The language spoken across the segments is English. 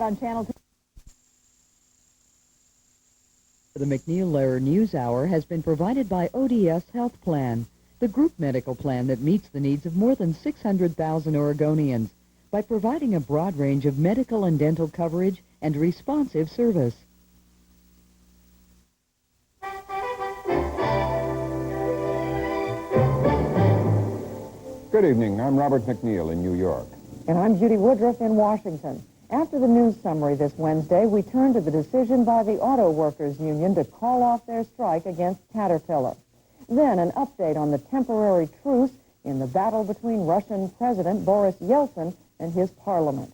On Channel 2. The MacNeil Lehrer NewsHour has been provided by ODS Health Plan, the group medical plan that meets the needs of more than 600,000 Oregonians by providing a broad range of medical and dental coverage and responsive service. Good evening. I'm Robert MacNeil in New York. And I'm Judy Woodruff in Washington. After the news summary this Wednesday, we turn to the decision by the Auto Workers Union to call off their strike against Caterpillar. Then an update on the temporary truce in the battle between Russian President Boris Yeltsin and his parliament.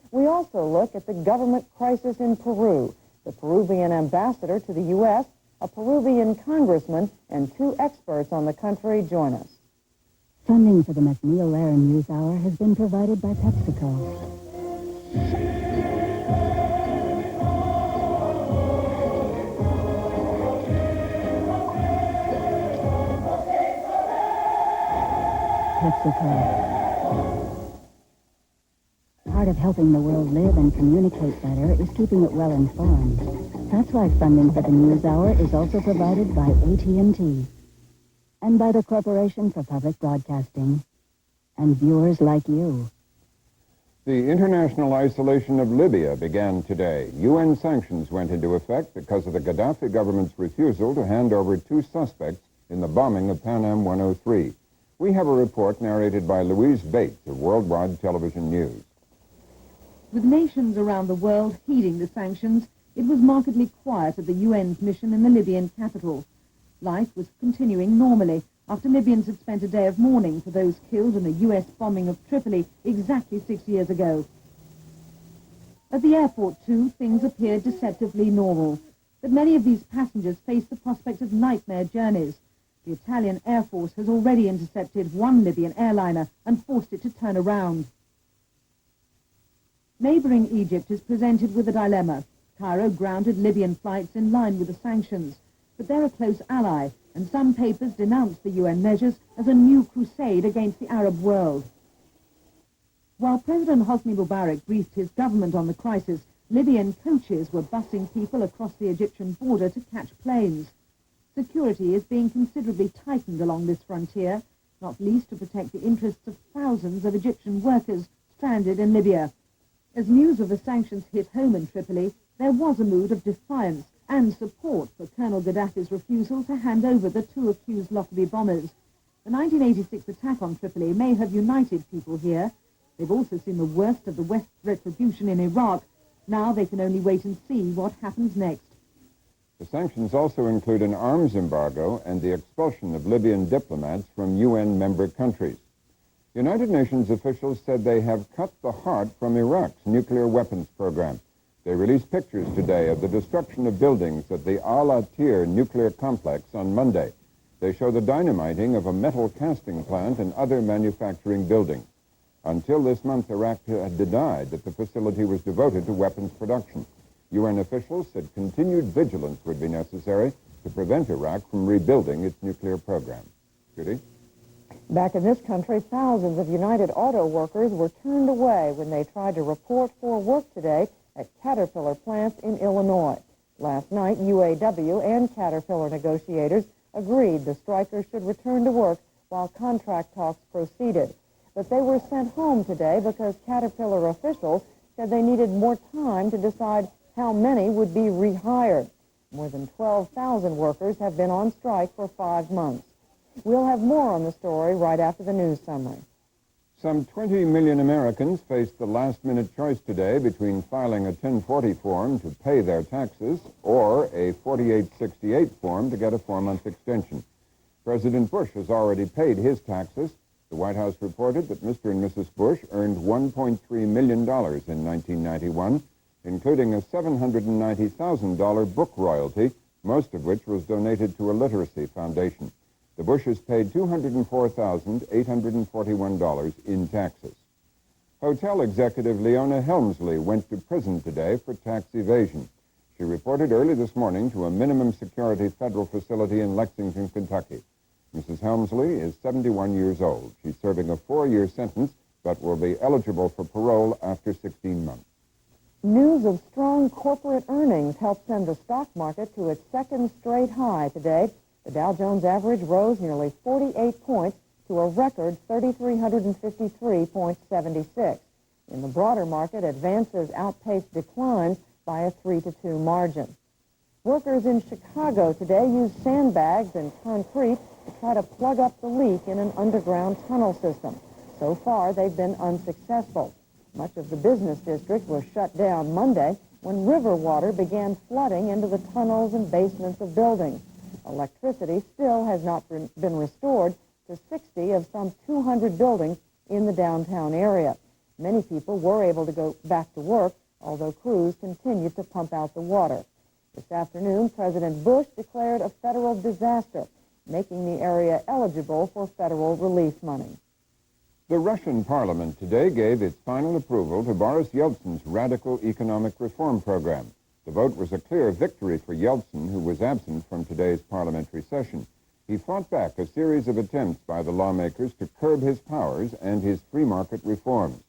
We also look at the government crisis in Peru, the Peruvian ambassador to the U.S., a Peruvian congressman, and two experts on the country join us. Funding for the MacNeil Lehrer NewsHour has been provided by PepsiCo. PepsiCo. Part of helping the world live and communicate better is keeping it well informed. That's why funding for the NewsHour is also provided by AT&T and by the Corporation for Public Broadcasting and viewers like you. The international isolation of Libya began today. UN sanctions went into effect because of the Gaddafi government's refusal to hand over two suspects in the bombing of Pan Am 103. We have a report narrated by Louise Bates of Worldwide Television News. With nations around the world heeding the sanctions, it was markedly quiet at the UN's mission in the Libyan capital. Life was continuing normally after Libyans had spent a day of mourning for those killed in the U.S. bombing of Tripoli exactly 6 years ago. At the airport, too, things appeared deceptively normal. But many of these passengers faced the prospect of nightmare journeys. The Italian Air Force has already intercepted one Libyan airliner and forced it to turn around. Neighboring Egypt is presented with a dilemma. Cairo grounded Libyan flights in line with the sanctions. But they're a close ally, and some papers denounce the UN measures as a new crusade against the Arab world. While President Hosni Mubarak briefed his government on the crisis, Libyan coaches were busing people across the Egyptian border to catch planes. Security is being considerably tightened along this frontier, not least to protect the interests of thousands of Egyptian workers stranded in Libya. As news of the sanctions hit home in Tripoli, there was a mood of defiance and support for Colonel Gaddafi's refusal to hand over the two accused Lockerbie bombers. The 1986 attack on Tripoli may have united people here. They've also seen the worst of the West's retribution in Iraq. Now they can only wait and see what happens next. The sanctions also include an arms embargo and the expulsion of Libyan diplomats from UN member countries. United Nations officials said they have cut the heart from Iraq's nuclear weapons program. They released pictures today of the destruction of buildings at the Al-Atir nuclear complex on Monday. They show the dynamiting of a metal casting plant and other manufacturing buildings. Until this month, Iraq had denied that the facility was devoted to weapons production. UN officials said continued vigilance would be necessary to prevent Iraq from rebuilding its nuclear program. Judy? Back in this country, thousands of United Auto Workers were turned away when they tried to report for work today at Caterpillar plants in Illinois. Last night, UAW and Caterpillar negotiators agreed the strikers should return to work while contract talks proceeded. But they were sent home today because Caterpillar officials said they needed more time to decide how many would be rehired. More than 12,000 workers have been on strike for 5 months. We'll have more on the story right after the news summary. Some 20 million Americans faced the last-minute choice today between filing a 1040 form to pay their taxes or a 4868 form to get a 4-month extension. President Bush has already paid his taxes. The White House reported that Mr. and Mrs. Bush earned $1.3 million in 1991, including a $790,000 book royalty, most of which was donated to a literacy foundation. The Bushes paid $204,841 in taxes. Hotel executive Leona Helmsley went to prison today for tax evasion. She reported early this morning to a minimum security federal facility in Lexington, Kentucky. Mrs. Helmsley is 71 years old. She's serving a 4-year sentence, but will be eligible for parole after 16 months. News of strong corporate earnings helped send the stock market to its second straight high today. The Dow Jones average rose nearly 48 points to a record 3,353.76. In the broader market, advances outpaced declines by a 3-2 margin. Workers in Chicago today used sandbags and concrete to try to plug up the leak in an underground tunnel system. So far, they've been unsuccessful. Much of the business district was shut down Monday when river water began flooding into the tunnels and basements of buildings. Electricity still has not been restored to 60 of some 200 buildings in the downtown area. Many people were able to go back to work, although crews continued to pump out the water. This afternoon, President Bush declared a federal disaster, making the area eligible for federal relief money. The Russian parliament today gave its final approval to Boris Yeltsin's radical economic reform program. The vote was a clear victory for Yeltsin, who was absent from today's parliamentary session. He fought back a series of attempts by the lawmakers to curb his powers and his free market reforms.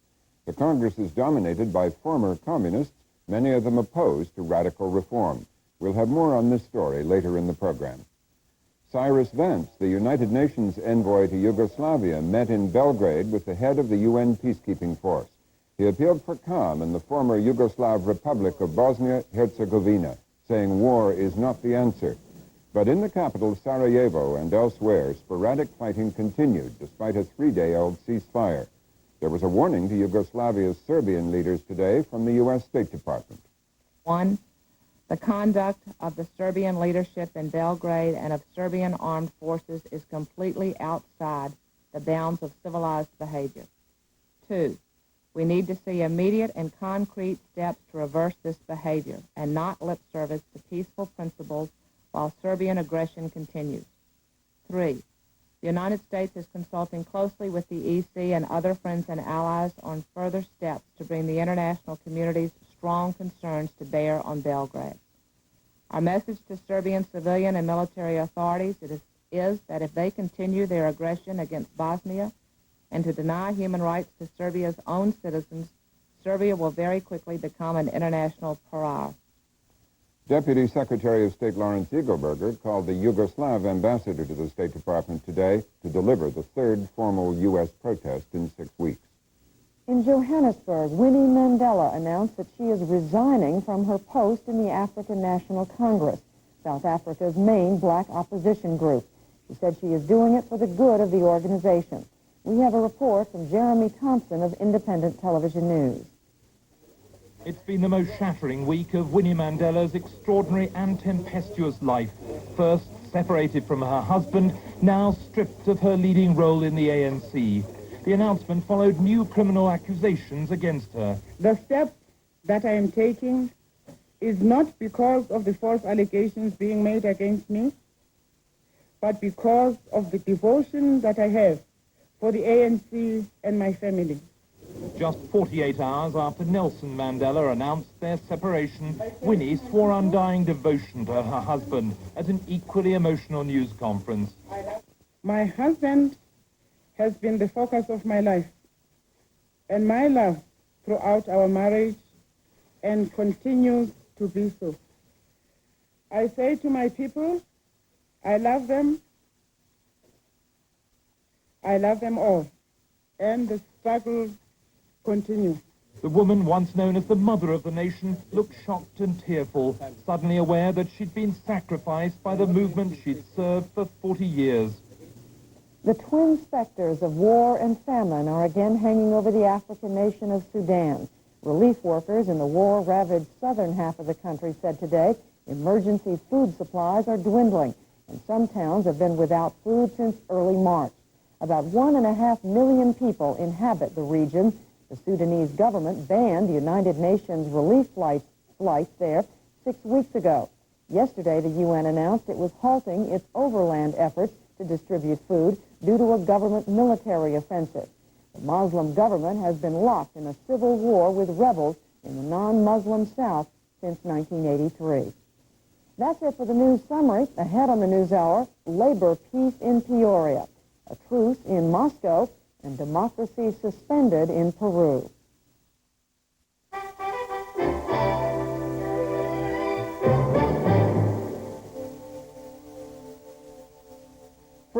The Congress is dominated by former communists, many of them opposed to radical reform. We'll have more on this story later in the program. Cyrus Vance, the United Nations envoy to Yugoslavia, met in Belgrade with the head of the UN peacekeeping force. He appealed for calm in the former Yugoslav Republic of Bosnia-Herzegovina, saying war is not the answer. But in the capital, Sarajevo, and elsewhere, sporadic fighting continued despite a 3-day-old ceasefire. There was a warning to Yugoslavia's Serbian leaders today from the U.S. State Department. 1. The conduct of the Serbian leadership in Belgrade and of Serbian armed forces is completely outside the bounds of civilized behavior. 2. We need to see immediate and concrete steps to reverse this behavior and not lip service to peaceful principles while Serbian aggression continues. 3. The United States is consulting closely with the EC and other friends and allies on further steps to bring the international community's strong concerns to bear on Belgrade. Our message to Serbian civilian and military authorities is that if they continue their aggression against Bosnia and to deny human rights to Serbia's own citizens, Serbia will very quickly become an international pariah. Deputy Secretary of State Lawrence Eagleberger called the Yugoslav ambassador to the State Department today to deliver the third formal U.S. protest in 6 weeks. In Johannesburg, Winnie Mandela announced that she is resigning from her post in the African National Congress, South Africa's main black opposition group. She said she is doing it for the good of the organization. We have a report from Jeremy Thompson of Independent Television News. It's been the most shattering week of Winnie Mandela's extraordinary and tempestuous life. First separated from her husband, now stripped of her leading role in the ANC. The announcement followed new criminal accusations against her. The step that I am taking is not because of the false allegations being made against me, but because of the devotion that I have for the ANC and my family. Just 48 hours after Nelson Mandela announced their separation, Winnie swore undying devotion to her husband at an equally emotional news conference. My husband has been the focus of my life and my love throughout our marriage and continues to be so. I say to my people, I love them all, and the struggle continues. The woman, once known as the mother of the nation, looked shocked and tearful, suddenly aware that she'd been sacrificed by the movement she'd served for 40 years. The twin specters of war and famine are again hanging over the African nation of Sudan. Relief workers in the war-ravaged southern half of the country said today emergency food supplies are dwindling, and some towns have been without food since early March. About 1.5 million people inhabit the region. The Sudanese government banned United Nations relief flights there 6 weeks ago. Yesterday, the UN announced it was halting its overland efforts to distribute food due to a government military offensive. The Muslim government has been locked in a civil war with rebels in the non-Muslim South since 1983. That's it for the news summary. Ahead on the NewsHour, labor peace in Peoria, a truce in Moscow, and democracy suspended in Peru.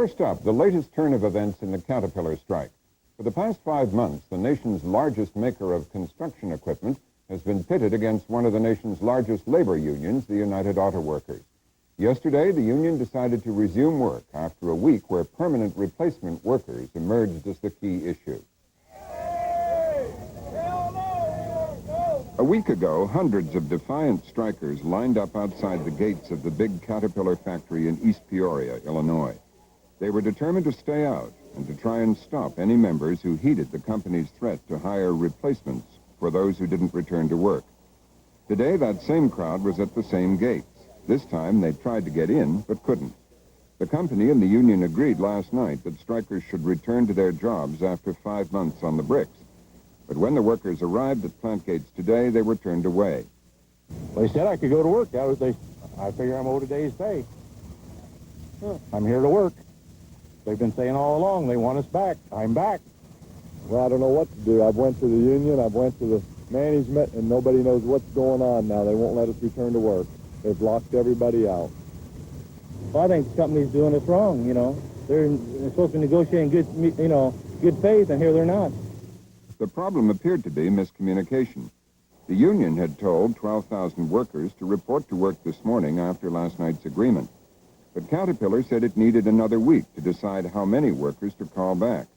First up, the latest turn of events in the Caterpillar strike. For the past 5 months, the nation's largest maker of construction equipment has been pitted against one of the nation's largest labor unions, the United Auto Workers. Yesterday, the union decided to resume work after a week where permanent replacement workers emerged as the key issue. A week ago, hundreds of defiant strikers lined up outside the gates of the big Caterpillar factory in East Peoria, Illinois. They were determined to stay out and to try and stop any members who heeded the company's threat to hire replacements for those who didn't return to work. Today, that same crowd was at the same gates. This time, they tried to get in, but couldn't. The company and the union agreed last night that strikers should return to their jobs after 5 months on the bricks. But when the workers arrived at plant gates today, they were turned away. They said I could go to work. I figure I'm owed a day's pay. I'm here to work. They've been saying all along they want us back. I'm back. Well, I don't know what to do. I've went to the union, I've went to the management, and nobody knows what's going on now. They won't let us return to work. They've locked everybody out. Well, I think the company's doing us wrong, you know. They're supposed to be negotiating good faith, and here they're not. The problem appeared to be miscommunication. The union had told 12,000 workers to report to work this morning after last night's agreement. But Caterpillar said it needed another week to decide how many workers to call back.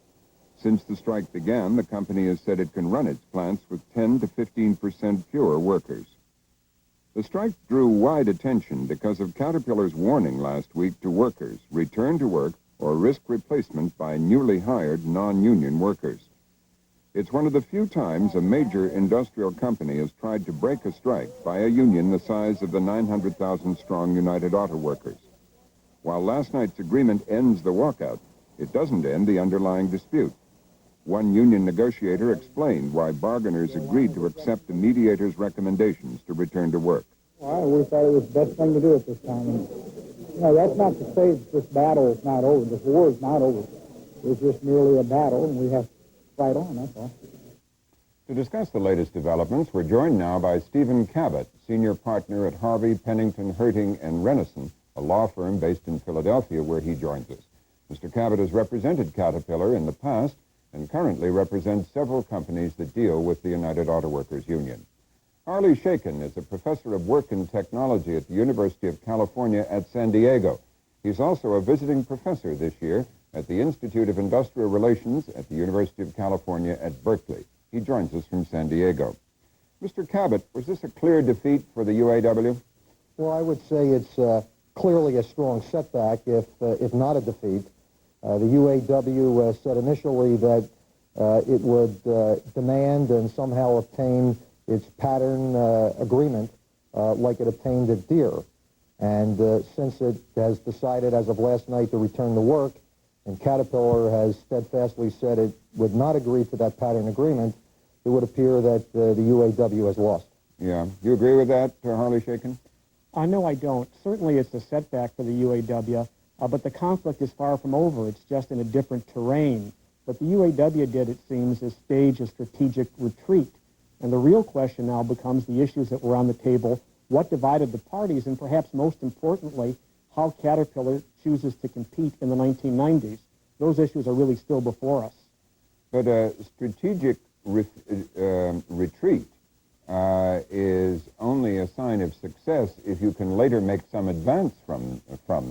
Since the strike began, the company has said it can run its plants with 10 to 15% fewer workers. The strike drew wide attention because of Caterpillar's warning last week to workers, return to work or risk replacement by newly hired non-union workers. It's one of the few times a major industrial company has tried to break a strike by a union the size of the 900,000-strong United Auto Workers. While last night's agreement ends the walkout, it doesn't end the underlying dispute. One union negotiator explained why bargainers agreed to accept the mediator's recommendations to return to work. Well, we thought it was the best thing to do at this time. And, that's not to say that this battle is not over. This war is not over. It's just merely a battle, and we have to fight on, that's all. To discuss the latest developments, we're joined now by Stephen Cabot, senior partner at Harvey, Pennington, Hurting, and Renison, a law firm based in Philadelphia, where he joins us. Mr. Cabot has represented Caterpillar in the past and currently represents several companies that deal with the United Auto Workers Union. Harley Shaken is a professor of work and technology at the University of California at San Diego. He's also a visiting professor this year at the Institute of Industrial Relations at the University of California at Berkeley. He joins us from San Diego. Mr. Cabot, was this a clear defeat for the UAW? Well, I would say it's clearly a strong setback, if not a defeat. The UAW said initially that it would demand and somehow obtain its pattern agreement like it obtained at Deere. And since it has decided as of last night to return to work, and Caterpillar has steadfastly said it would not agree to that pattern agreement, it would appear that the UAW has lost. Yeah. You agree with that, Harley Shaken? No, I don't. Certainly it's a setback for the UAW, but the conflict is far from over. It's just in a different terrain. What the UAW did, it seems, is stage a strategic retreat. And the real question now becomes the issues that were on the table, what divided the parties, and perhaps most importantly, how Caterpillar chooses to compete in the 1990s. Those issues are really still before us. But a strategic retreat is only a sign of success if you can later make some advance from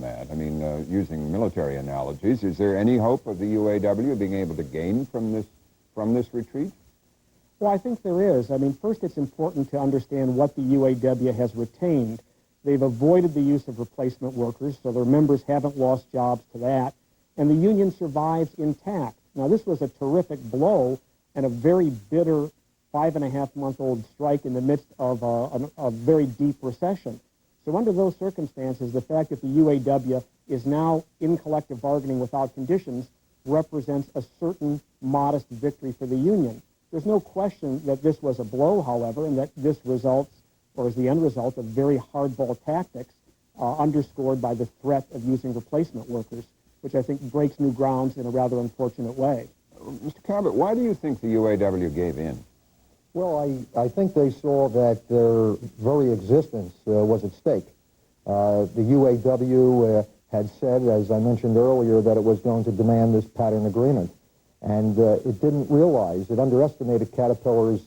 that. I mean, using military analogies, is there any hope of the UAW being able to gain from this retreat? Well, I think there is. I mean, first it's important to understand what the UAW has retained. They've avoided the use of replacement workers, so their members haven't lost jobs to that, and the union survives intact. Now, this was a terrific blow and a very bitter 5.5-month-old strike in the midst of a very deep recession. So under those circumstances, the fact that the UAW is now in collective bargaining without conditions represents a certain modest victory for the union. There's no question that this was a blow, however, and that this results, or is the end result, of very hardball tactics underscored by the threat of using replacement workers, which I think breaks new grounds in a rather unfortunate way. Mr. Cabot, why do you think the UAW gave in? Well, I think they saw that their very existence was at stake. The UAW had said, as I mentioned earlier, that it was going to demand this pattern agreement. And it didn't realize, it underestimated Caterpillar's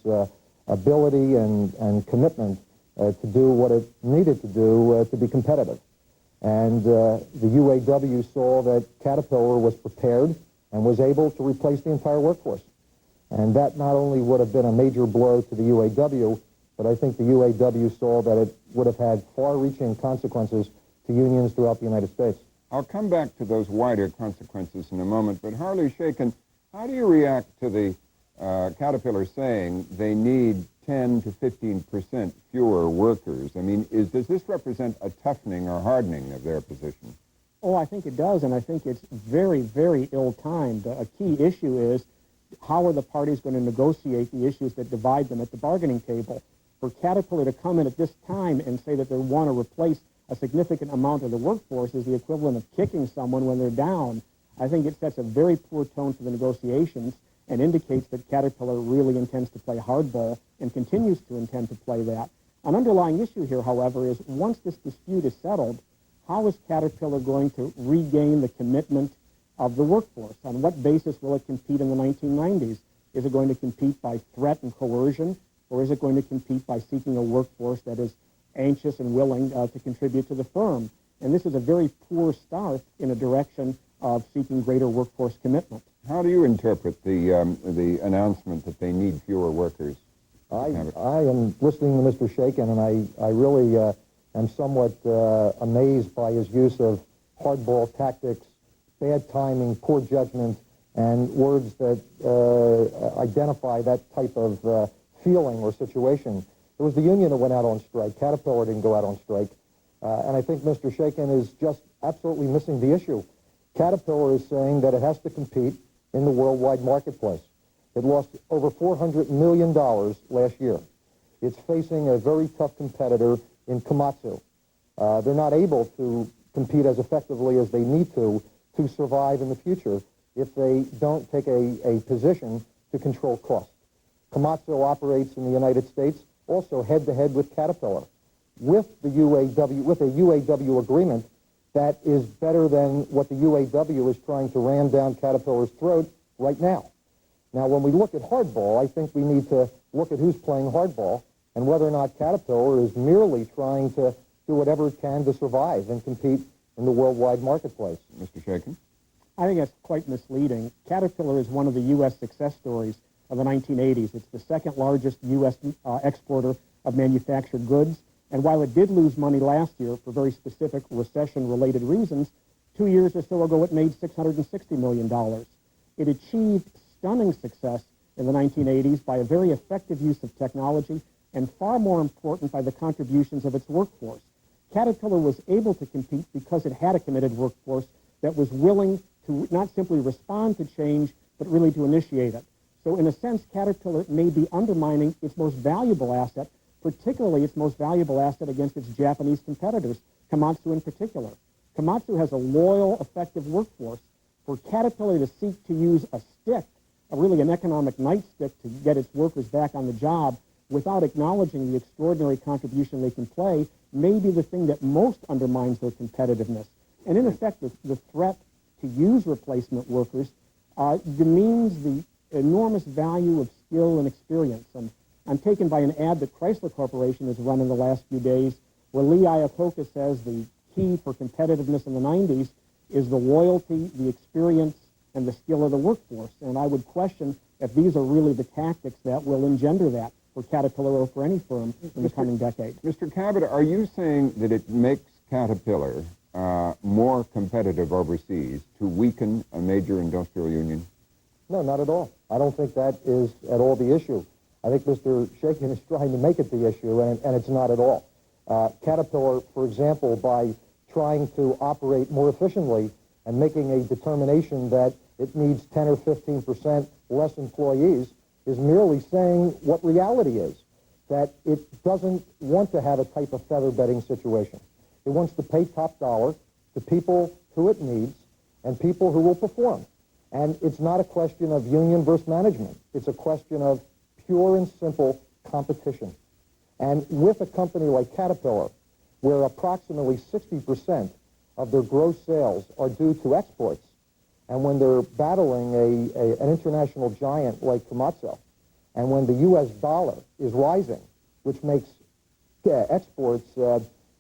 ability and commitment to do what it needed to do to be competitive. And the UAW saw that Caterpillar was prepared and was able to replace the entire workforce. And that not only would have been a major blow to the UAW, but I think the UAW saw that it would have had far-reaching consequences to unions throughout the United States. I'll come back to those wider consequences in a moment, but Harley Shaken, how do you react to the Caterpillar saying they need 10 to 15% fewer workers? I mean, does this represent a toughening or hardening of their position? Oh, I think it does, and I think it's very, very ill-timed. A key issue is how are the parties going to negotiate the issues that divide them at the bargaining table? For Caterpillar to come in at this time and say that they want to replace a significant amount of the workforce is the equivalent of kicking someone when they're down. I think it sets a very poor tone for the negotiations and indicates that Caterpillar really intends to play hardball and continues to intend to play that. An underlying issue here, however, is once this dispute is settled, how is Caterpillar going to regain the commitment of the workforce? On what basis will it compete in the 1990s? Is it going to compete by threat and coercion, or is it going to compete by seeking a workforce that is anxious and willing to contribute to the firm? And this is a very poor start in a direction of seeking greater workforce commitment. How do you interpret the announcement that they need fewer workers? I am listening to Mr. Shaken, and I really am somewhat amazed by his use of hardball tactics, bad timing, poor judgment, and words that identify that type of feeling or situation. It was the union that went out on strike. Caterpillar didn't go out on strike. And I think Mr. Shaken is just absolutely missing the issue. Caterpillar is saying that it has to compete in the worldwide marketplace. It lost over $400 million last year. It's facing a very tough competitor in Komatsu. They're not able to compete as effectively as they need to survive in the future if they don't take a position to control costs. Komatsu operates in the United States also head-to-head with Caterpillar, with a UAW agreement that is better than what the UAW is trying to ram down Caterpillar's throat right now. Now, when we look at hardball, I think we need to look at who's playing hardball and whether or not Caterpillar is merely trying to do whatever it can to survive and compete in the worldwide marketplace. Mr. Shaken? I think that's quite misleading. Caterpillar is one of the U.S. success stories of the 1980s. It's the second largest U.S. Exporter of manufactured goods. And while it did lose money last year for very specific recession-related reasons, 2 years or so ago it made $660 million. It achieved stunning success in the 1980s by a very effective use of technology and far more important by the contributions of its workforce. Caterpillar was able to compete because it had a committed workforce that was willing to not simply respond to change, but really to initiate it. So in a sense, Caterpillar may be undermining its most valuable asset, particularly its most valuable asset against its Japanese competitors, Komatsu in particular. Komatsu has a loyal, effective workforce. For Caterpillar to seek to use a stick, really an economic nightstick to get its workers back on the job without acknowledging the extraordinary contribution they can play may be the thing that most undermines their competitiveness. And in effect, the threat to use replacement workers demeans the enormous value of skill and experience. And I'm taken by an ad that Chrysler Corporation has run in the last few days where Lee Iacocca says the key for competitiveness in the 90s is the loyalty, the experience, and the skill of the workforce. And I would question if these are really the tactics that will engender that for Caterpillar or for any firm in the coming decade. Mr. Cabot, are you saying that it makes Caterpillar more competitive overseas to weaken a major industrial union? No, not at all. I don't think that is at all the issue. I think Mr. Shaken is trying to make it the issue, and it's not at all. Caterpillar, for example, by trying to operate more efficiently and making a determination that it needs 10 or 15% less employees, is merely saying what reality is, that it doesn't want to have a type of feather bedding situation. It wants to pay top dollar to people who it needs and people who will perform. And it's not a question of union versus management. It's a question of pure and simple competition. And with a company like Caterpillar, where approximately 60% of their gross sales are due to exports, and when they're battling an international giant like Komatsu, and when the U.S. dollar is rising, which makes exports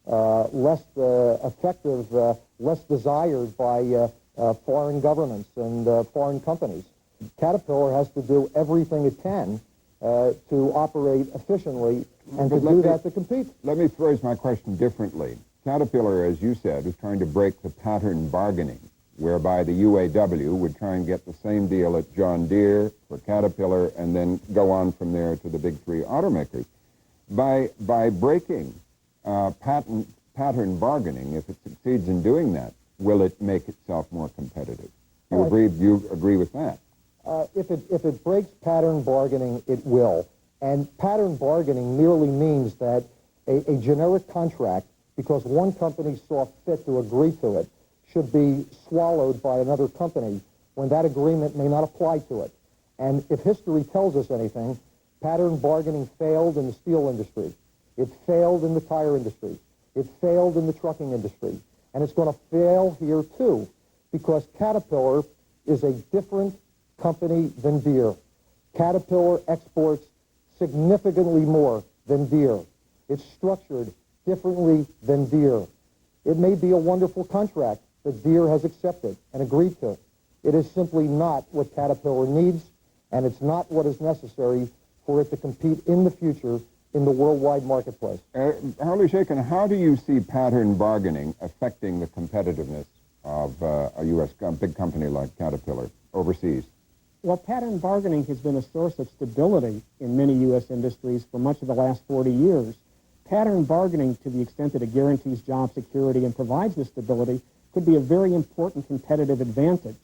less effective, less desired by foreign governments and foreign companies, Caterpillar has to do everything it can to operate efficiently and to do that to compete. Let me phrase my question differently. Caterpillar, as you said, is trying to break the pattern bargaining, whereby the UAW would try and get the same deal at John Deere for Caterpillar and then go on from there to the big three automakers. By breaking pattern bargaining, if it succeeds in doing that, will it make itself more competitive? You agree with that? If it breaks pattern bargaining, it will. And pattern bargaining merely means that a generic contract, because one company saw fit to agree to it, should be swallowed by another company when that agreement may not apply to it. And if history tells us anything, pattern bargaining failed in the steel industry. It failed in the tire industry. It failed in the trucking industry. And it's going to fail here too, because Caterpillar is a different company than Deere. Caterpillar exports significantly more than Deere. It's structured differently than Deere. It may be a wonderful contract that Deere has accepted and agreed to. It is simply not what Caterpillar needs, and it's not what is necessary for it to compete in the future in the worldwide marketplace. Harley Shaken, how do you see pattern bargaining affecting the competitiveness of a U.S. big company like Caterpillar overseas? Well, pattern bargaining has been a source of stability in many U.S. industries for much of the last 40 years. Pattern bargaining, to the extent that it guarantees job security and provides this stability, could be a very important competitive advantage.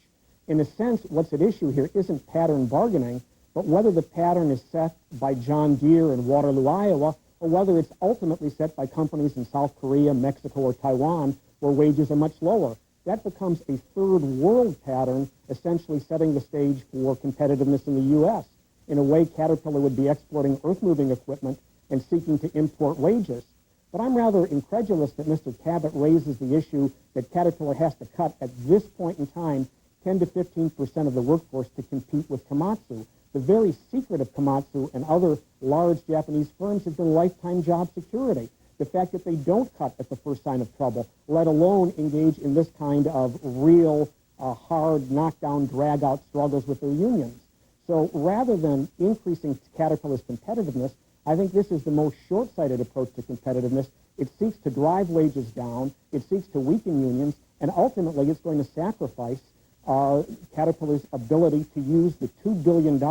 In a sense, what's at issue here isn't pattern bargaining, but whether the pattern is set by John Deere in Waterloo, Iowa, or whether it's ultimately set by companies in South Korea, Mexico, or Taiwan, where wages are much lower. That becomes a third world pattern, essentially setting the stage for competitiveness in the U.S. In a way, Caterpillar would be exporting earth-moving equipment and seeking to import wages. But I'm rather incredulous that Mr. Cabot raises the issue that Caterpillar has to cut, at this point in time, 10 to 15% of the workforce to compete with Komatsu. The very secret of Komatsu and other large Japanese firms has been lifetime job security. The fact that they don't cut at the first sign of trouble, let alone engage in this kind of real, hard, knockdown, drag-out struggles with their unions. So rather than increasing Caterpillar's competitiveness, I think this is the most short-sighted approach to competitiveness. It seeks to drive wages down, it seeks to weaken unions, and ultimately it's going to sacrifice Caterpillar's ability to use the $2 billion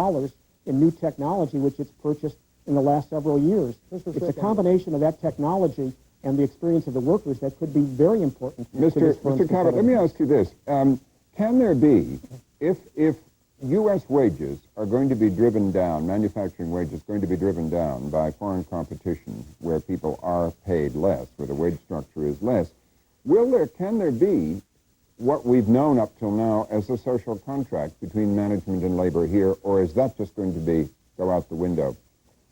in new technology which it's purchased in the last several years. It's a combination of that technology and the experience of the workers that could be very important. Mr. Cabot, let me ask you this. Can there be, if U.S. wages are going to be driven down, manufacturing wages going to be driven down by foreign competition where people are paid less, where the wage structure is less, can there be what we've known up till now as a social contract between management and labor here, or is that just going to go out the window?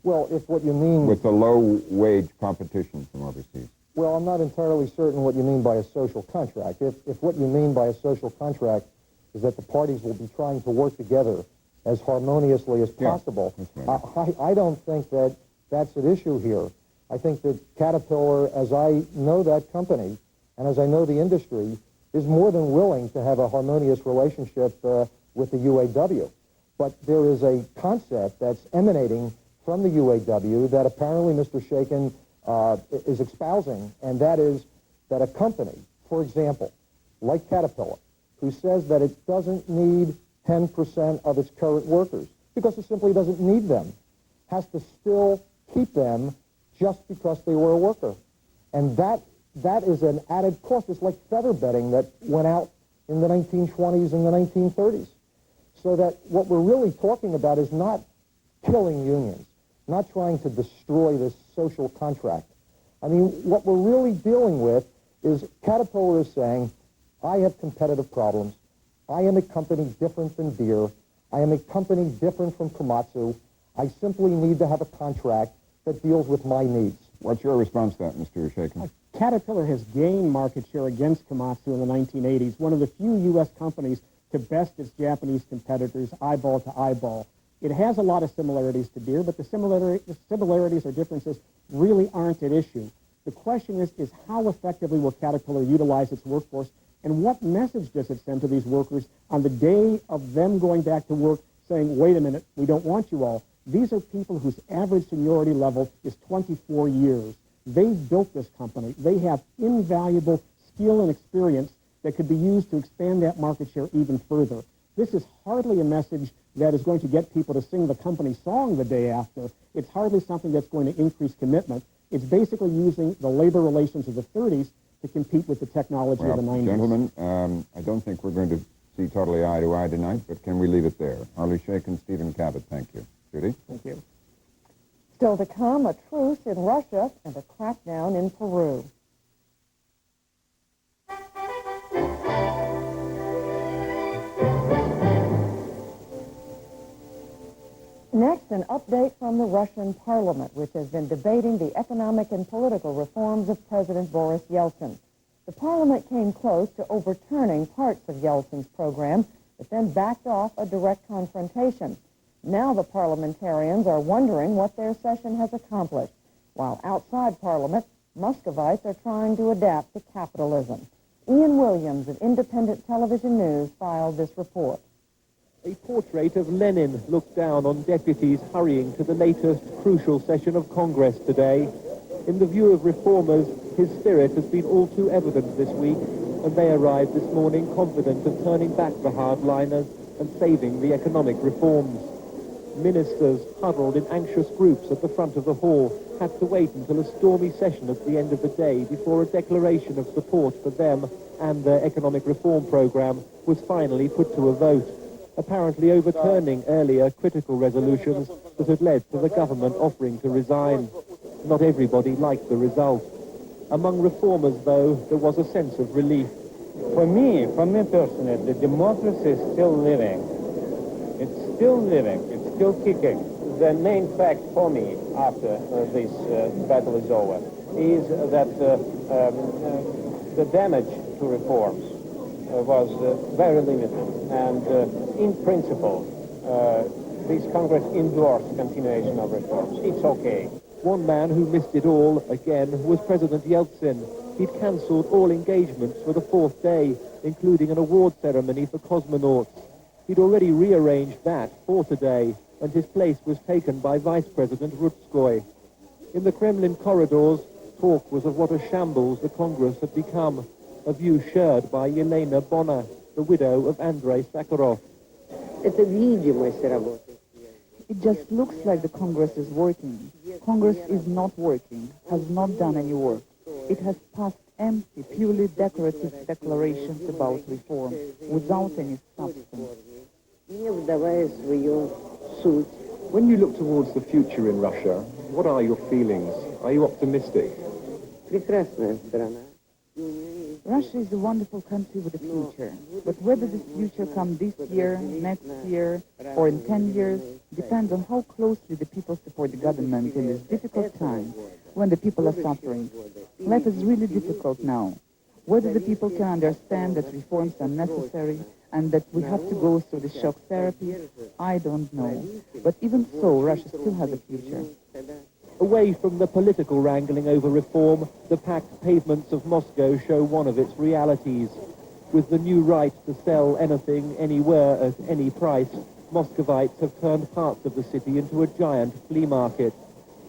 Well, if what you mean... with the low-wage competition from overseas. Well, I'm not entirely certain what you mean by a social contract. If what you mean by a social contract is that the parties will be trying to work together as harmoniously as possible, right. I don't think that that's at issue here. I think that Caterpillar, as I know that company, and as I know the industry, is more than willing to have a harmonious relationship with the UAW. But there is a concept that's emanating from the UAW that apparently Mr. Shaken is espousing, and that is that a company, for example, like Caterpillar, who says that it doesn't need 10% of its current workers because it simply doesn't need them, has to still keep them just because they were a worker. And that is an added cost. It's like feather bedding that went out in the 1920s and the 1930s. So that what we're really talking about is not killing unions, not trying to destroy this social contract. I mean, what we're really dealing with is Caterpillar is saying, I have competitive problems. I am a company different than Deere. I am a company different from Komatsu. I simply need to have a contract that deals with my needs. What's your response to that, Mr. Shaken? Caterpillar has gained market share against Komatsu in the 1980s, one of the few U.S. companies to best its Japanese competitors eyeball to eyeball. It has a lot of similarities to Deere, but the similarities or differences really aren't at issue. The question is how effectively will Caterpillar utilize its workforce, and what message does it send to these workers on the day of them going back to work saying, wait a minute, we don't want you all. These are people whose average seniority level is 24 years. They've built this company. They have invaluable skill and experience that could be used to expand that market share even further. This is hardly a message that is going to get people to sing the company song the day after. It's hardly something that's going to increase commitment. It's basically using the labor relations of the 30s to compete with the technology of the 90s. Gentlemen, I don't think we're going to see totally eye to eye tonight, but can we leave it there? Harley Shake and Stephen Cabot, thank you. Judy? Thank you. Still to come, a truce in Russia and a crackdown in Peru. Next, an update from the Russian parliament, which has been debating the economic and political reforms of President Boris Yeltsin. The parliament came close to overturning parts of Yeltsin's program, but then backed off a direct confrontation. Now the parliamentarians are wondering what their session has accomplished, while outside Parliament, Muscovites are trying to adapt to capitalism. Ian Williams of Independent Television News filed this report. A portrait of Lenin looked down on deputies hurrying to the latest crucial session of Congress today. In the view of reformers, his spirit has been all too evident this week, and they arrived this morning confident of turning back the hardliners and saving the economic reforms. Ministers, huddled in anxious groups at the front of the hall, had to wait until a stormy session at the end of the day before a declaration of support for them and their economic reform program was finally put to a vote, apparently overturning earlier critical resolutions that had led to the government offering to resign. Not everybody liked the result. Among reformers, though, there was a sense of relief. For me personally, the democracy is still living. It's still living. It's still kicking. The main fact for me after this battle is over is that the damage to reforms was very limited. And in principle, this Congress endorsed continuation of reforms. It's okay. One man who missed it all, again, was President Yeltsin. He'd cancelled all engagements for the fourth day, including an award ceremony for cosmonauts. He'd already rearranged that for today, and his place was taken by Vice President Rutskoy. In the Kremlin corridors, talk was of what a shambles the Congress had become, a view shared by Yelena Bonner, the widow of Andrei Sakharov. It just looks like the Congress is working. Congress is not working, has not done any work. It has passed empty, purely decorative declarations about reform, without any substance. When you look towards the future in Russia, what are your feelings? Are you optimistic? Russia is a wonderful country with a future, but whether this future comes this year, next year, or in 10 years, depends on how closely the people support the government in this difficult time, when the people are suffering. Life is really difficult now. Whether the people can understand that reforms are necessary and that we have to go through the shock therapy, I don't know. But even so, Russia still has a future. Away from the political wrangling over reform, the packed pavements of Moscow show one of its realities. With the new right to sell anything, anywhere, at any price, Muscovites have turned parts of the city into a giant flea market.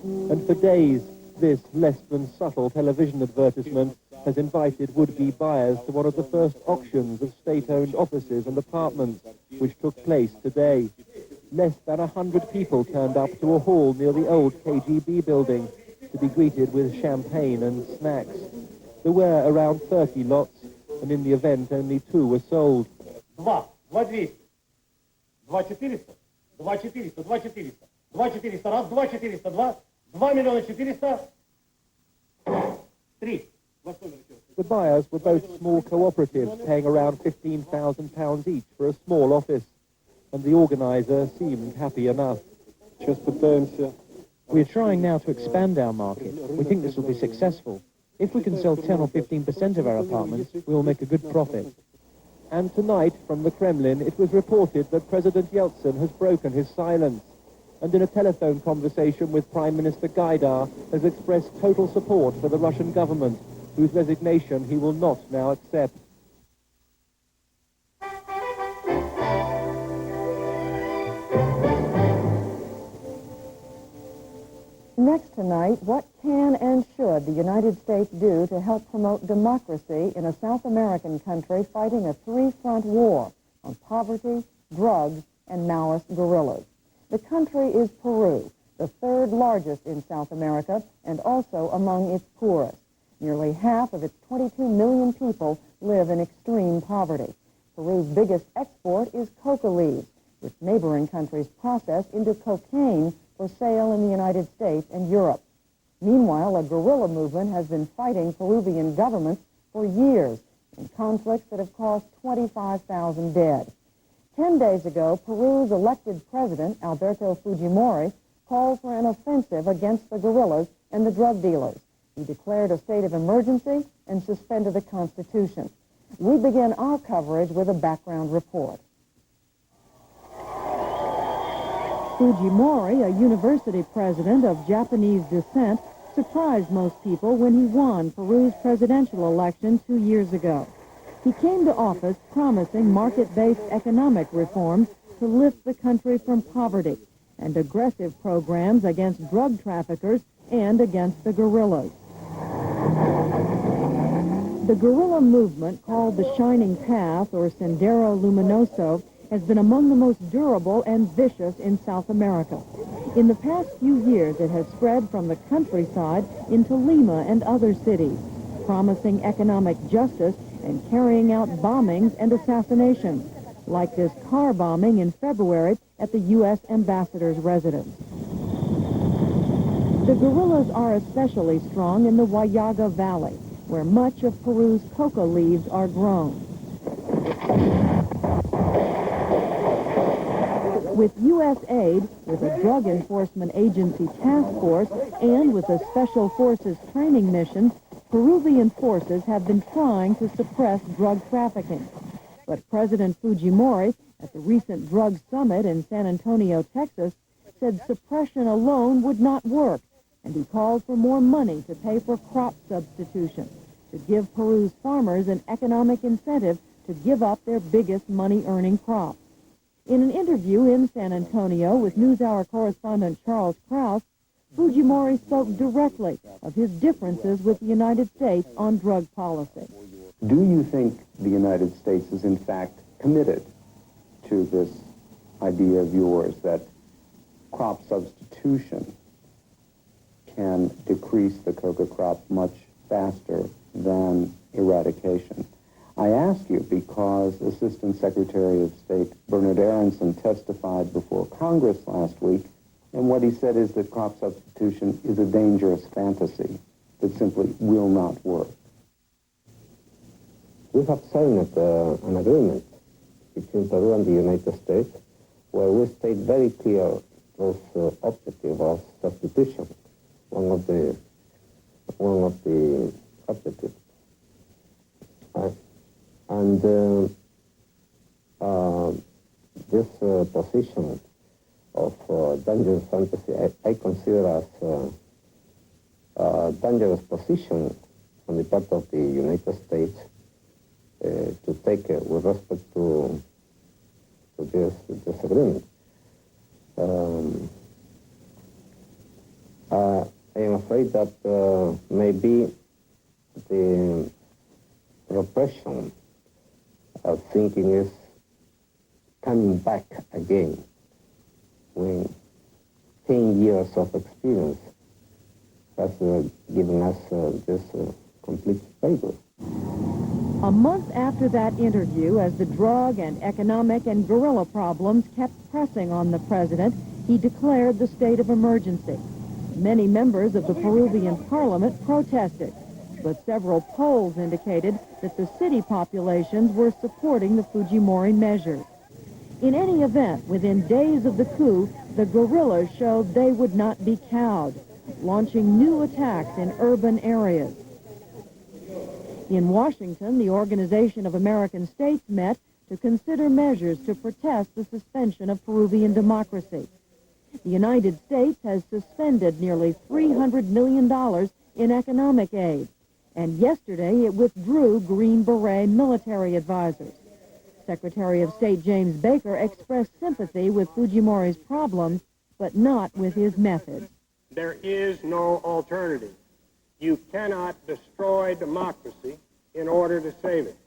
And for days, this less than subtle television advertisement has invited would-be buyers to one of the first auctions of state-owned offices and apartments, which took place today. Less than 100 people turned up to a hall near the old KGB building to be greeted with champagne and snacks. There were around 30 lots, and in the event only 2 were sold. 2,200, 2,400, 2,400, 2,400, 2,400, раз, 2,400, 2,400,400, 3. The buyers were both small cooperatives paying around £15,000 each for a small office, and the organizer seemed happy enough. We're trying now to expand our market. We think this will be successful. If we can sell 10 or 15% of our apartments, we will make a good profit. And tonight, from the Kremlin, it was reported that President Yeltsin has broken his silence, and in a telephone conversation with Prime Minister Gaidar, has expressed total support for the Russian government, whose resignation he will not now accept. Next tonight, what can and should the United States do to help promote democracy in a South American country fighting a three-front war on poverty, drugs, and Maoist guerrillas? The country is Peru, the third largest in South America and also among its poorest. Nearly half of its 22 million people live in extreme poverty. Peru's biggest export is coca leaves, which neighboring countries process into cocaine for sale in the United States and Europe. Meanwhile, a guerrilla movement has been fighting Peruvian governments for years in conflicts that have cost 25,000 dead. 10 days ago, Peru's elected president, Alberto Fujimori, called for an offensive against the guerrillas and the drug dealers. He declared a state of emergency and suspended the Constitution. We begin our coverage with a background report. Fujimori, a university president of Japanese descent, surprised most people when he won Peru's presidential election 2 years ago. He came to office promising market-based economic reforms to lift the country from poverty and aggressive programs against drug traffickers and against the guerrillas. The guerrilla movement, called the Shining Path or Sendero Luminoso, has been among the most durable and vicious in South America. In the past few years, it has spread from the countryside into Lima and other cities, promising economic justice and carrying out bombings and assassinations, like this car bombing in February at the U.S. ambassador's residence. The guerrillas are especially strong in the Huallaga Valley, where much of Peru's coca leaves are grown. With U.S. aid, with a drug enforcement agency task force, and with a special forces training mission, Peruvian forces have been trying to suppress drug trafficking. But President Fujimori, at the recent drug summit in San Antonio, Texas, said suppression alone would not work, and he called for more money to pay for crop substitution, to give Peru's farmers an economic incentive to give up their biggest money-earning crop. In an interview in San Antonio with NewsHour correspondent Charles Krause, Fujimori spoke directly of his differences with the United States on drug policy. Do you think the United States is in fact committed to this idea of yours that crop substitution can decrease the coca crop much faster than eradication? I ask you because Assistant Secretary of State Bernard Aronson testified before Congress last week, and what he said is that crop substitution is a dangerous fantasy that simply will not work. We have signed an agreement between Peru and the United States where we state very clear those objectives of substitution, one of the objectives. This position of dangerous fantasy, I consider as a dangerous position on the part of the United States to take with respect to this agreement. I am afraid that maybe the repression of thinking is coming back again when 10 years of experience has given us this complete favor. A month after that interview, as the drug and economic and guerrilla problems kept pressing on the president, he declared the state of emergency. Many members of the Peruvian parliament protested, but several polls indicated that the city populations were supporting the Fujimori measures. In any event, within days of the coup, the guerrillas showed they would not be cowed, launching new attacks in urban areas. In Washington, the Organization of American States met to consider measures to protest the suspension of Peruvian democracy. The United States has suspended nearly $300 million in economic aid, and yesterday it withdrew Green Beret military advisors. Secretary of State James Baker expressed sympathy with Fujimori's problems, but not with his methods. There is no alternative. You cannot destroy democracy in order to save it.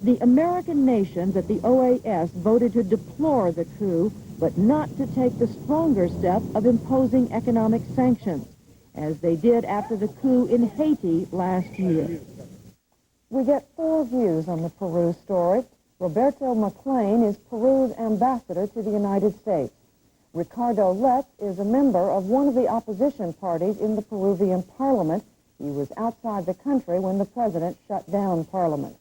The American nations at the OAS voted to deplore the coup, but not to take the stronger step of imposing economic sanctions, as they did after the coup in Haiti last year. We get four views on the Peru story. Roberto McLean is Peru's ambassador to the United States. Ricardo Letts is a member of one of the opposition parties in the Peruvian parliament. He was outside the country when the president shut down parliament.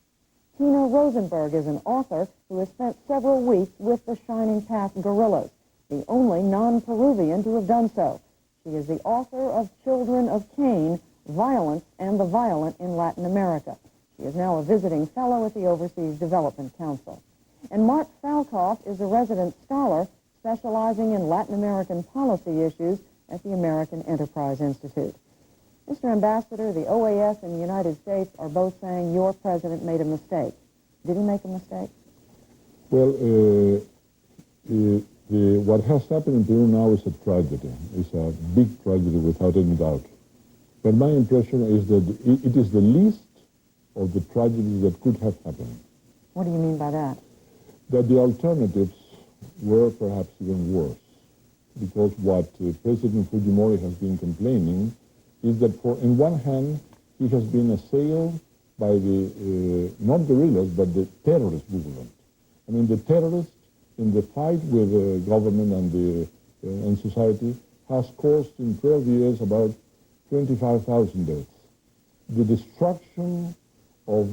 Tina Rosenberg is an author who has spent several weeks with the Shining Path guerrillas, the only non-Peruvian to have done so. She is the author of Children of Cain, Violence and the Violent in Latin America. She is now a visiting fellow at the Overseas Development Council. And Mark Falkoff is a resident scholar specializing in Latin American policy issues at the American Enterprise Institute. Mr. Ambassador, the OAS and the United States are both saying your president made a mistake. Did he make a mistake? Well, what has happened in Peru now is a tragedy. It's a big tragedy without any doubt. But my impression is that it is the least of the tragedies that could have happened. What do you mean by that? That the alternatives were perhaps even worse. Because what President Fujimori has been complaining is that in one hand, he has been assailed by the, not guerrillas, but the terrorist movement. I mean, the terrorists in the fight with the government and society has caused in 12 years about 25,000 deaths. The destruction of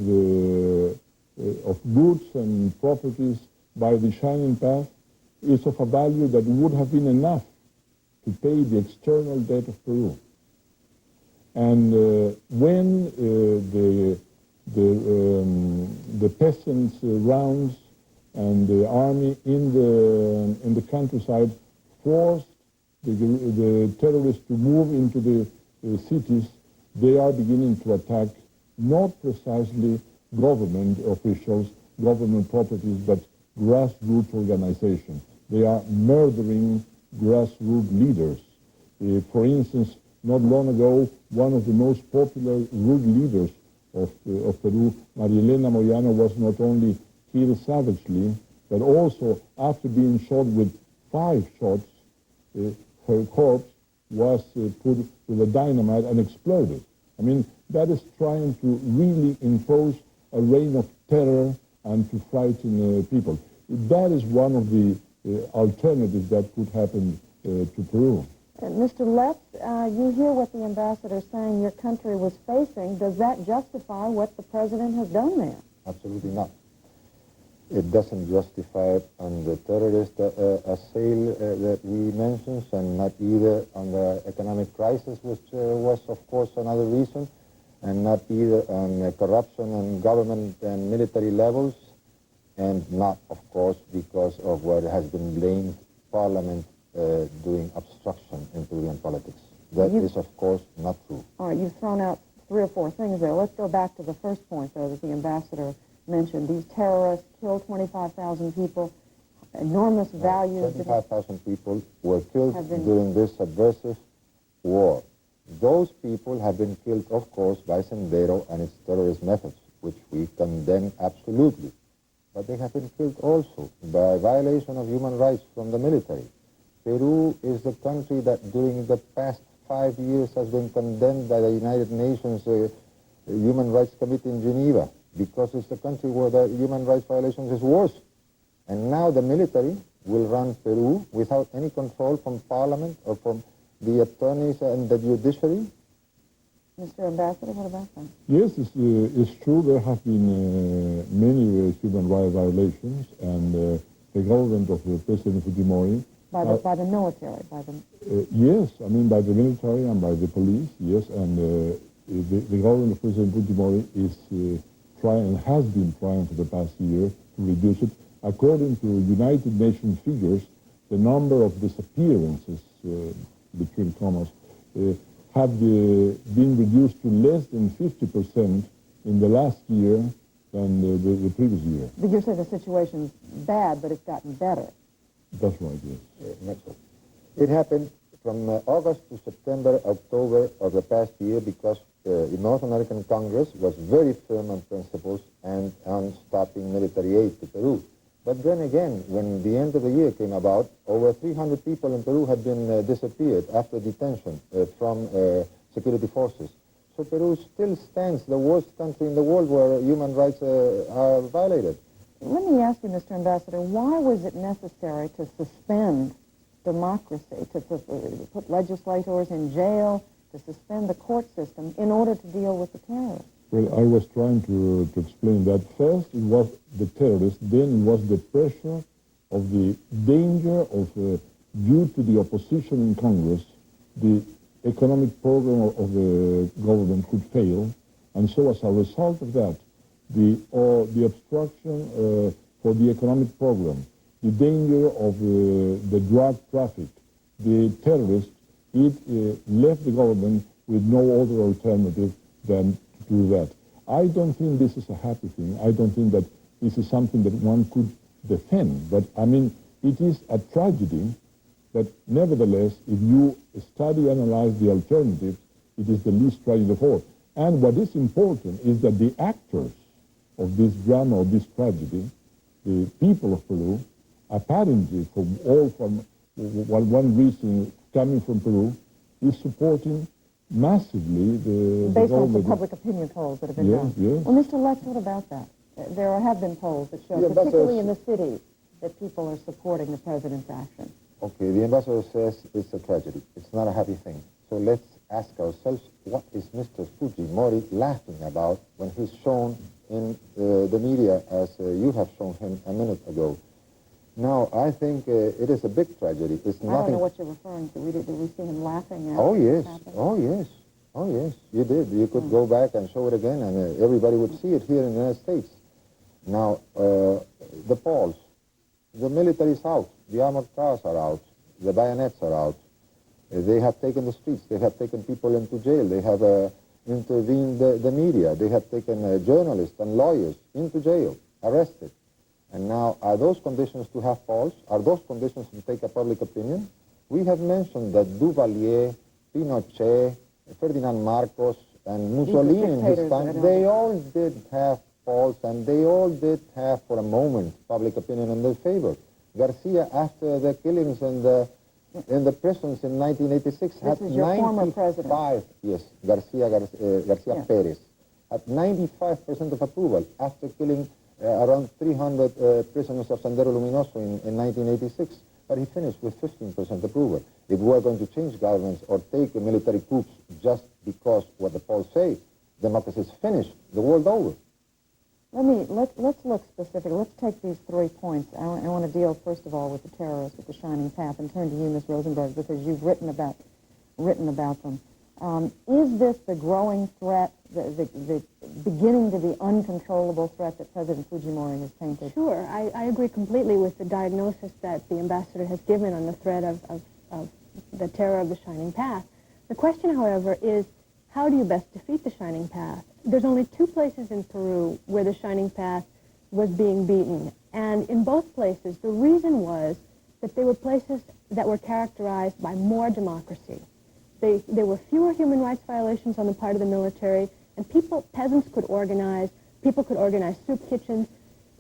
goods and properties by the Shining Path is of a value that would have been enough to pay the external debt of Peru. And when the peasants' rounds and the army in the countryside forced the terrorists to move into the cities, they are beginning to attack not precisely government officials, government properties, but grassroots organizations. They are murdering grassroots leaders. For instance, not long ago, one of the most popular root leaders of Peru, Marielena Moyano, was not only killed savagely, but also after being shot with 5 shots, her corpse was put with a dynamite and exploded. I mean, that is trying to really impose a reign of terror and to frighten people. That is one of the alternatives that could happen to Peru. Mr. Letts, you hear what the ambassador is saying your country was facing. Does that justify what the president has done there? Absolutely not. It doesn't justify it on the terrorist assail that he mentions, and not either on the economic crisis, which was, of course, another reason, and not either on corruption on government and military levels, and not, of course, because of what has been blamed Parliament doing obstruction in Peruvian politics. That is, of course, not true. All right, you've thrown out 3 or 4 things there. Let's go back to the first point, though, that the ambassador mentioned. These terrorists killed 25,000 people, enormous values. 25,000 people were killed during this subversive war. Those people have been killed, of course, by Sendero and its terrorist methods, which we condemn absolutely. But they have been killed also by violation of human rights from the military. Peru is the country that during the past 5 years has been condemned by the United Nations Human Rights Committee in Geneva, because it's the country where the human rights violations is worse. And now the military will run Peru without any control from Parliament or from the attorneys and the judiciary. Mr. Ambassador, what about that? Yes, it's true. There have been many human rights violations, and the government of President Fujimori by the military, by the... yes, I mean by the military and by the police, yes, and the government of President Fujimori is trying and has been trying for the past year to reduce it. According to United Nations figures, the number of disappearances, between commas, have been reduced to less than 50% in the last year than the previous year. But you say the situation's bad, but it's gotten better. That's right, yes. It happened from August to September, October of the past year because the North American Congress was very firm on principles and on stopping military aid to Peru. But then again, when the end of the year came about, over 300 people in Peru had been disappeared after detention from security forces. So Peru still stands the worst country in the world where human rights are violated. Let me ask you, Mr. Ambassador, why was it necessary to suspend democracy, to put legislators in jail, to suspend the court system in order to deal with the terrorists? Well, I was trying to explain that. First, it was the terrorists, then it was the pressure of the danger of, due to the opposition in Congress, the economic program of the government could fail, and so as a result of that, the obstruction for the economic program, the danger of the drug traffic, the terrorists, it left the government with no other alternative than to do that. I don't think this is a happy thing. I don't think that this is something that one could defend. But, I mean, it is a tragedy that, nevertheless, if you study and analyze the alternatives, it is the least tragedy of all. And what is important is that the actors of this drama, of this tragedy, the people of Peru, apparently from one reason coming from Peru, is supporting massively the based on some public opinion polls that have been done. Yes. Well, Mr. Lex, what about that? There have been polls that show, particularly in the city, that people are supporting the president's action. Okay, the ambassador says it's a tragedy. It's not a happy thing. So let's ask ourselves, what is Mr. Fujimori laughing about when he's shown in the media as you have shown him a minute ago? Now, I think it is a big tragedy. It's nothing. I don't know what you're referring to. Did we see him laughing at Oh, yes. happened? Oh, yes. Oh, yes. You did. You could go back and show it again, and everybody would see it here in the United States. Now, the polls. The military is out. The armored cars are out. The bayonets are out. They have taken the streets. They have taken people into jail. They have intervened the media. They have taken journalists and lawyers into jail, arrested. And now, are those conditions to have polls? Are those conditions to take a public opinion? We have mentioned that Duvalier, Pinochet, Ferdinand Marcos, and Mussolini in his time, they all did have polls, and they all did have, for a moment, public opinion in their favor. Garcia, after the killings in the prisons in 1986, had 95, yes, Garcia Perez, had 95% of approval after killing around 300 prisoners of Sendero Luminoso in 1986, but he finished with 15% approval. If we are going to change governments or take military coups just because what the polls say, democracy is finished the world over. Let's look specific. Let's take these 3 points. I want to deal first of all with the terrorists, with the shining path, and turn to you, Ms. Rosenberg, because you've written about them. Is this the growing threat, the beginning to be uncontrollable threat that President Fujimori has painted? Sure. I agree completely with the diagnosis that the ambassador has given on the threat of the terror of the shining path. The question, however, is how do you best defeat the shining path? There's only 2 places in Peru where the shining path was being beaten. And in both places, the reason was that they were places that were characterized by more democracy. There were fewer human rights violations on the part of the military, and peasants could organize, people could organize soup kitchens.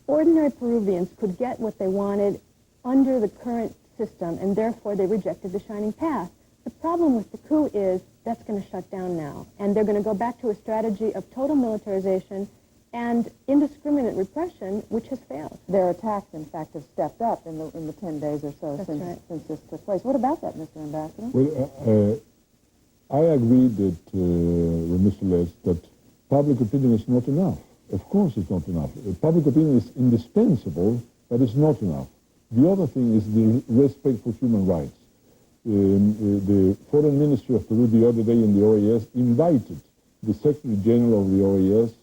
Ordinary Peruvians could get what they wanted under the current system, and therefore they rejected the shining path. The problem with the coup is that's going to shut down now, and they're going to go back to a strategy of total militarization and indiscriminate repression, which has failed. Their attacks, in fact, have stepped up in the 10 days or so since this took place. What about that, Mr. Ambassador? Well, I agree that with Mr. Les that public opinion is not enough. Of course it's not enough. Public opinion is indispensable, but it's not enough. The other thing is the respect for human rights. The Foreign Ministry of Peru the other day in the OAS invited the Secretary General of the OAS,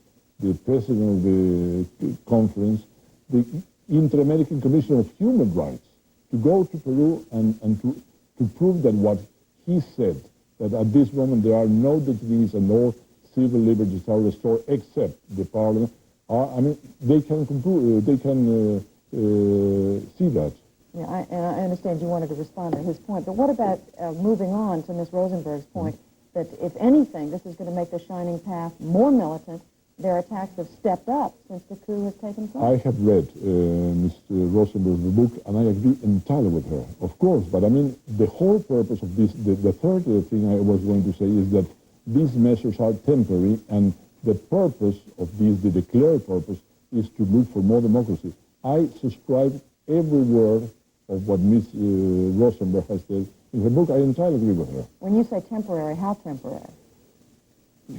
the President of the conference, the Inter-American Commission of Human Rights, to go to Peru and to prove that what he said, that at this moment there are no detainees and no civil liberties are restored except the parliament. I mean, they can conclude, they can see that. Yeah, I understand you wanted to respond to his point, but what about moving on to Ms. Rosenberg's point that, if anything, this is going to make the Shining Path more militant? Their attacks have stepped up since the coup has taken place. I have read Ms. Rosenberg's book, and I agree entirely with her, of course. But I mean, the whole purpose of this, the third thing I was going to say is that these measures are temporary, and the purpose of this, the declared purpose, is to look for more democracy. I subscribe every word of what Ms. Rosenberg has said in her book. I entirely agree with her. When you say temporary, how temporary?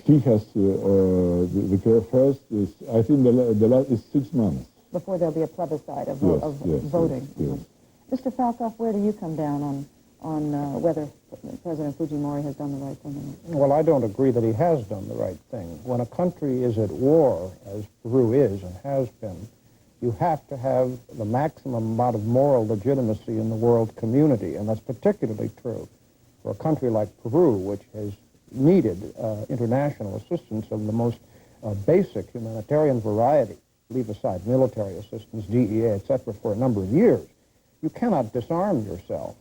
He has the first is, I think the last is 6 months. Before there'll be a plebiscite of Yes, voting. yes. Mr. Falkoff, where do you come down on whether President Fujimori has done the right thing or not? Well, I don't agree that he has done the right thing. When a country is at war, as Peru is and has been, you have to have the maximum amount of moral legitimacy in the world community, and that's particularly true for a country like Peru, which has needed international assistance of the most basic humanitarian variety, leave aside military assistance, DEA, etc., for a number of years. You cannot disarm yourself,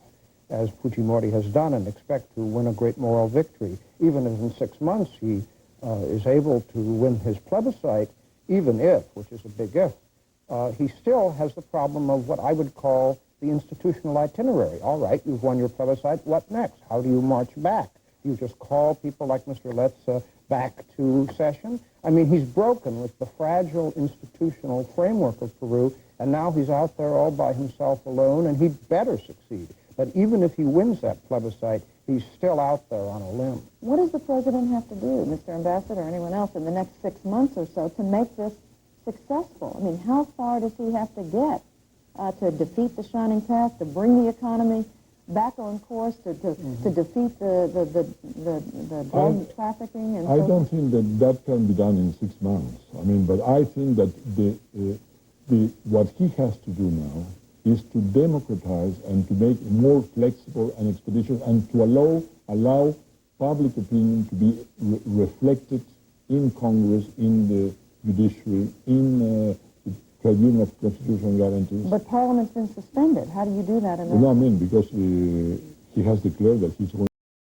as Fujimori has done, and expect to win a great moral victory. Even if in 6 months he is able to win his plebiscite, even if, which is a big if, he still has the problem of what I would call the institutional itinerary. All right, you've won your plebiscite, what next? How do you march back? Do you just call people like Mr. Letts back to session? I mean, he's broken with the fragile institutional framework of Peru, and now he's out there all by himself alone, and he'd better succeed. But even if he wins that plebiscite, he's still out there on a limb. What does the president have to do, Mr. Ambassador, or anyone else, in the next 6 months or so to make this successful? I mean, how far does he have to get to defeat the Shining Path, to bring the economy back on course, to defeat the drug trafficking? And I don't think that can be done in 6 months. I mean, but I think that what he has to do now is to democratize and to make it more flexible and expeditious, and to allow public opinion to be reflected in Congress, in the judiciary, in the Tribunal of Constitutional Guarantees. But Parliament's been suspended. How do you do that? No, I mean, because he has declared that he's going